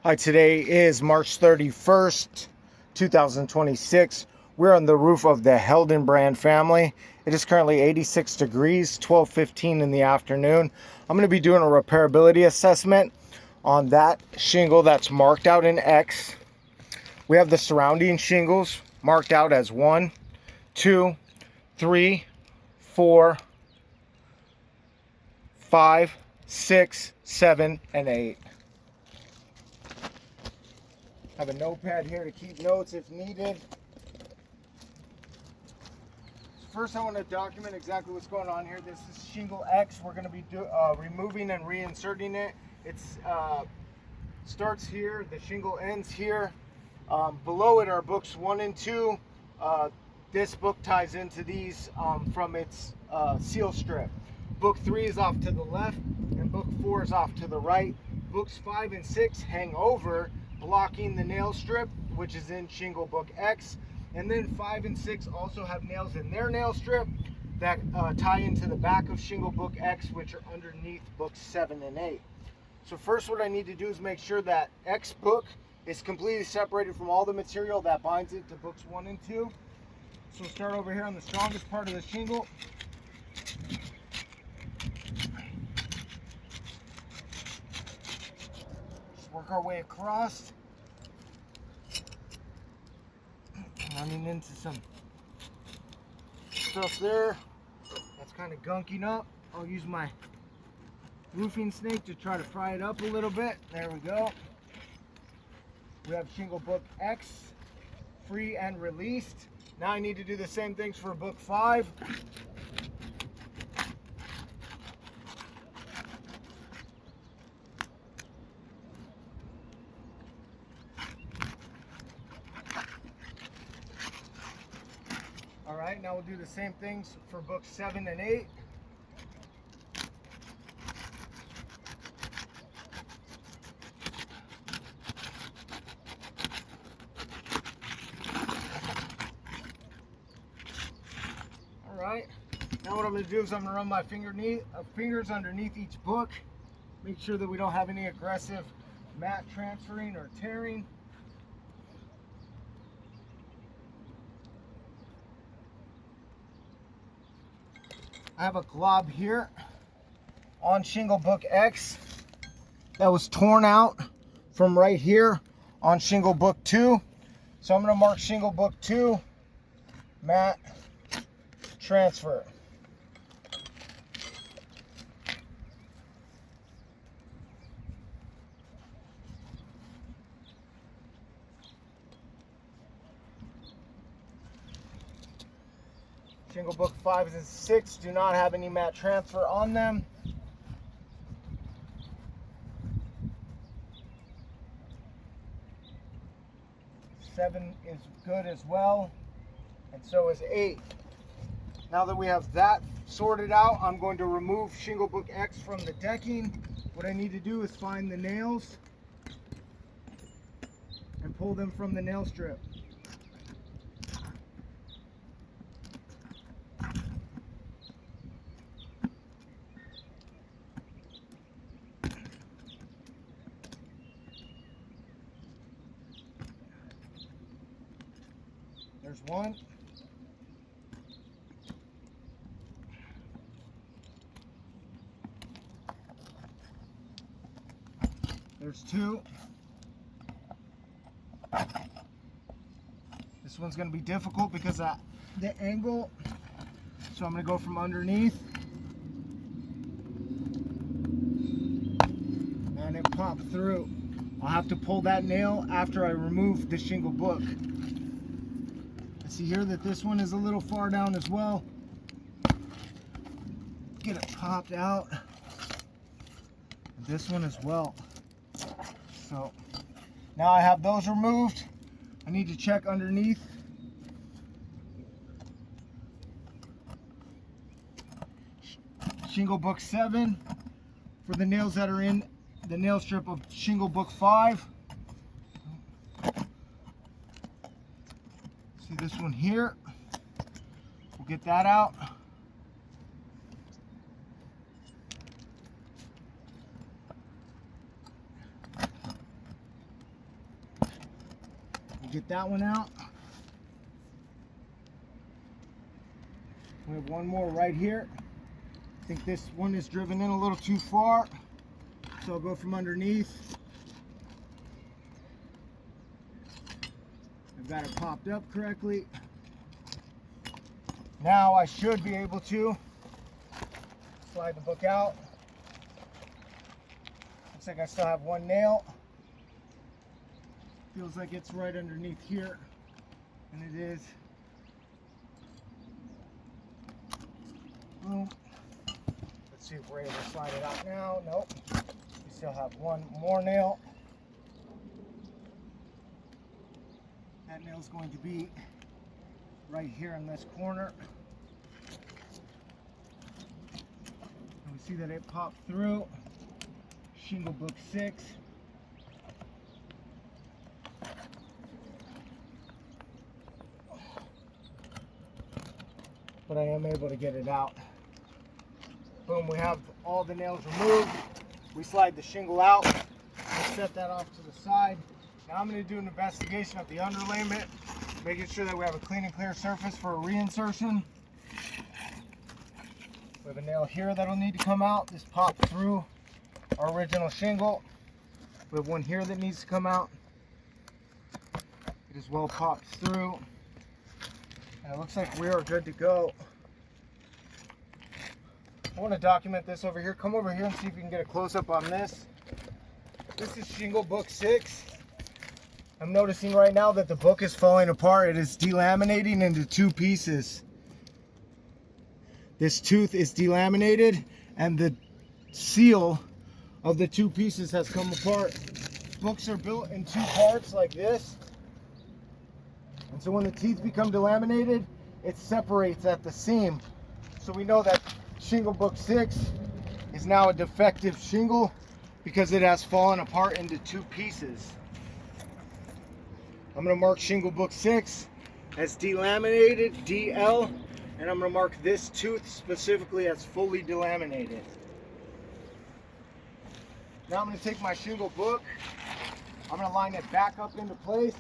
Hi, today is March 31st, 2026. We're on the roof of the Heldenbrand family. It is currently 86 degrees, 12:15 in the afternoon. I'm going to be doing a repairability assessment on that shingle that's marked out in X. We have the surrounding shingles marked out as 1, 2, 3, 4, 5, 6, 7, and 8. Have a notepad here to keep notes if needed. First, I want to document exactly what's going on here. This is shingle X. We're going to be removing and reinserting it. It starts here, the shingle ends here. Below it are books 1 and 2. This book ties into these from its seal strip. Book 3 is off to the left, and book 4 is off to the right. Books 5 and 6 hang over, blocking the nail strip, which is in shingle book X. And then 5 and 6 also have nails in their nail strip that tie into the back of shingle book X, which are underneath books 7 and 8. So first, what I need to do is make sure that X book is completely separated from all the material that binds it to books 1 and 2. So we'll start over here on the strongest part of the shingle. Just work our way across. Running into some stuff there that's kind of gunking up. I'll use my roofing snake to try to pry it up a little bit. There we go. We have shingle book X free and released. Now I need to do the same things for book 5. All right, now we'll do the same things for books 7 and 8. All right, now what I'm going to do is I'm going to run my fingers underneath each book. Make sure that we don't have any aggressive mat transferring or tearing. I have a glob here on shingle book X that was torn out from right here on shingle book 2. So I'm going to mark shingle book 2, mat transfer. Shingle book 5 and 6 do not have any mat transfer on them. Seven is good as well, and so is 8. Now that we have that sorted out, I'm going to remove shingle book X from the decking. What I need to do is find the nails and pull them from the nail strip. There's 1. There's 2. This one's going to be difficult because of the angle. So I'm going to go from underneath. And it popped through. I'll have to pull that nail after I remove the shingle book. See here that this one is a little far down as well. Get it popped out. This one as well. So now I have those removed. I need to check underneath. Shingle book 7 for the nails that are in the nail strip of shingle book 5. See this one here? We'll get that out. get that one out. We have one more right here. I think this one is driven in a little too far, so I'll go from underneath. I've got it popped up correctly. Now I should be able to slide the book out. Looks like I still have one nail. Feels like it's right underneath here, and it is. Boom. Let's see if we're able to slide it out now. Nope. We still have one more nail. That nail's going to be right here in this corner. And we see that it popped through. Shingle book 6. But I am able to get it out. Boom, we have all the nails removed. We slide the shingle out. We set that off to the side. Now I'm going to do an investigation of the underlayment, making sure that we have a clean and clear surface for a reinsertion. We have a nail here that'll need to come out. This popped through our original shingle. We have one here that needs to come out. It is well popped through. And it looks like we are good to go. I want to document this over here. Come over here and see if you can get a close-up on this. This is shingle book 6. I'm noticing right now that the book is falling apart. It is delaminating into 2 pieces. This tooth is delaminated and the seal of the 2 pieces has come apart. Books are built in 2 parts like this. And so when the teeth become delaminated, it separates at the seam. So we know that shingle book 6 is now a defective shingle because it has fallen apart into 2 pieces. I'm going to mark shingle book 6 as delaminated, DL, and I'm going to mark this tooth specifically as fully delaminated. Now I'm going to take my shingle book, I'm going to line it back up into place,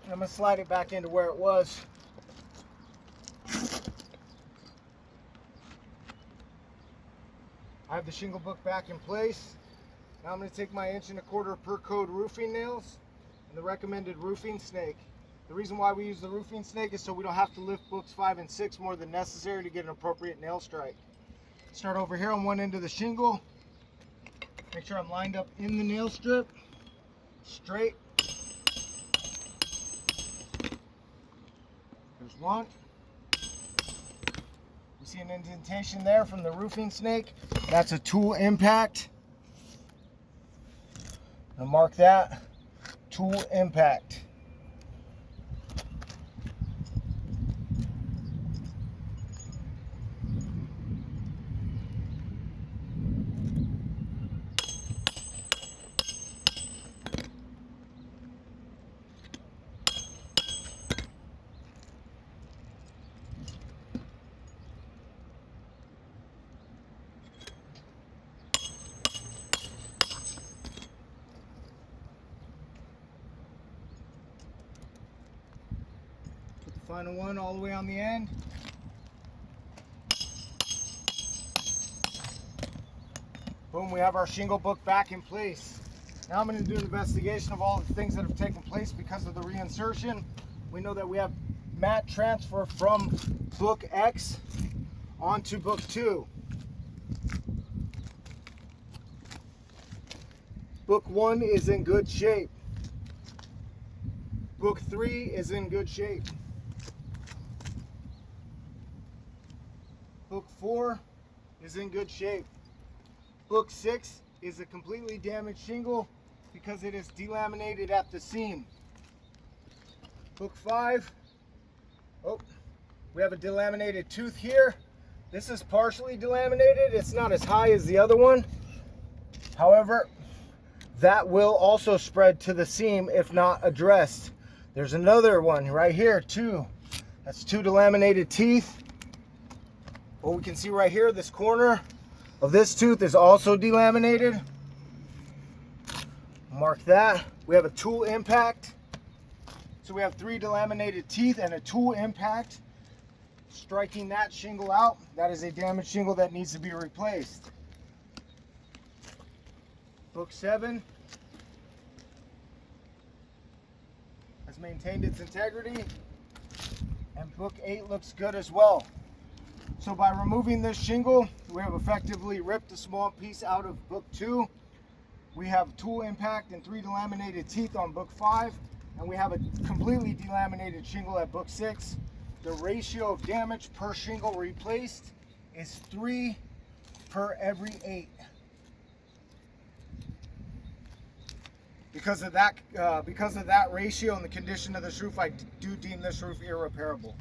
and I'm going to slide it back into where it was. I have the shingle book back in place. Now I'm going to take my 1 1/4" per code roofing nails and the recommended roofing snake. The reason why we use the roofing snake is so we don't have to lift books 5 and 6 more than necessary to get an appropriate nail strike. Start over here on one end of the shingle. Make sure I'm lined up in the nail strip, straight. There's one. You see an indentation there from the roofing snake. That's a tool impact. I'll mark that, tool impact. Final one all the way on the end. Boom, we have our shingle book back in place. Now I'm going to do an investigation of all the things that have taken place because of the reinsertion. We know that we have mat transfer from book X onto book 2. Book 1 is in good shape. Book 3 is in good shape. Book 4 is in good shape. Book 6 is a completely damaged shingle because it is delaminated at the seam. Book 5, we have a delaminated tooth here. This is partially delaminated. It's not as high as the other one. However, that will also spread to the seam if not addressed. There's another one right here too. That's 2 delaminated teeth. What we can see right here, this corner of this tooth is also delaminated. Mark that. We have a tool impact. So we have 3 delaminated teeth and a tool impact striking that shingle out. That is a damaged shingle that needs to be replaced. Book 7 has maintained its integrity, and book 8 looks good as well. So by removing this shingle, we have effectively ripped a small piece out of book 2. We have tool impact and 3 delaminated teeth on book 5, and we have a completely delaminated shingle at book 6. The ratio of damage per shingle replaced is 3 per every 8. Because of that ratio and the condition of this roof, I do deem this roof irreparable.